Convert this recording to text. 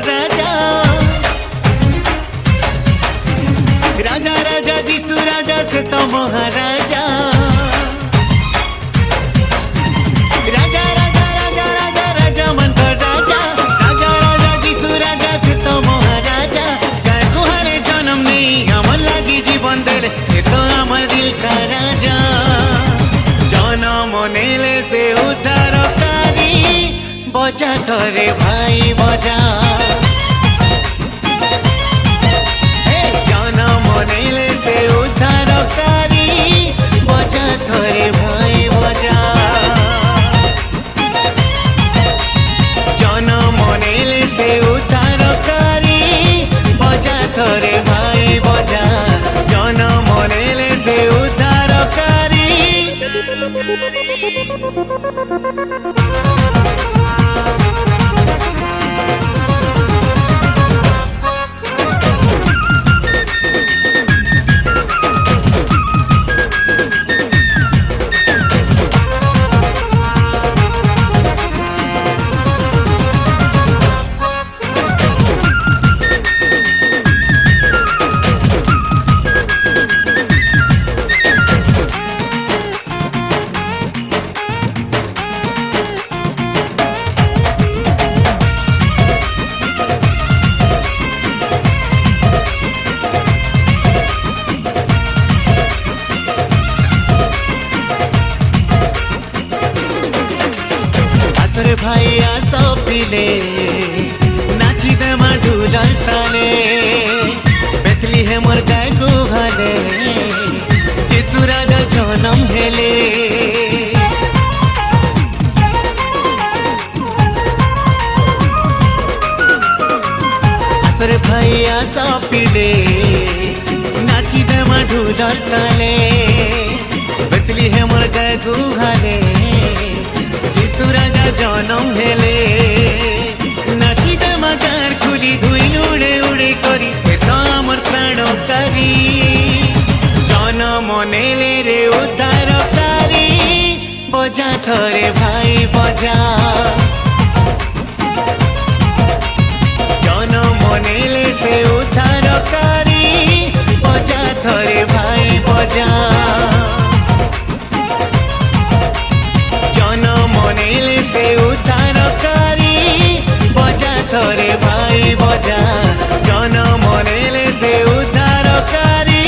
राजा राजा राजा जीसु राजा से तो महाराजा राजा राजा राजा राजा राजा मन का राजा राजा राजा जीसु राजा से तो महाराजा गाय कुहारे जन्म नहीं अमर लगी जीवन देले से तो अमर दिल का राजा जन्म नेले से उद्धारकारी बजा तोरे भाई बजा जन्म नेले से उद्धारकारी बजा तोरे भाई बजा जन्म नेले से उद्धारकारी बजा तोरे भाई बजा जन्म नेले से उद्धारकारी रे भाई आसो पिले नाची दे ढूलर ताले बेथली है मोर गाय को भाले जीसु राजा जन्म हेले आसरे भाई आसो पिले नाची दे ढूलर ताले बेथली है मोर गाय को भाले जीसु राजा जन्म हेले नाची दमाकार खुली धुई उड़े उड़े करी से तो अमर प्राणकारी जन्म नेले रे उद्धारकारी बजा थरे भाई बजा जन्म नेले से उद्धारकारी बजा थरे भाई बजा नेले से उद्धारकारी बजा थरे भाई बजा जन्म नेले से उद्धारकारी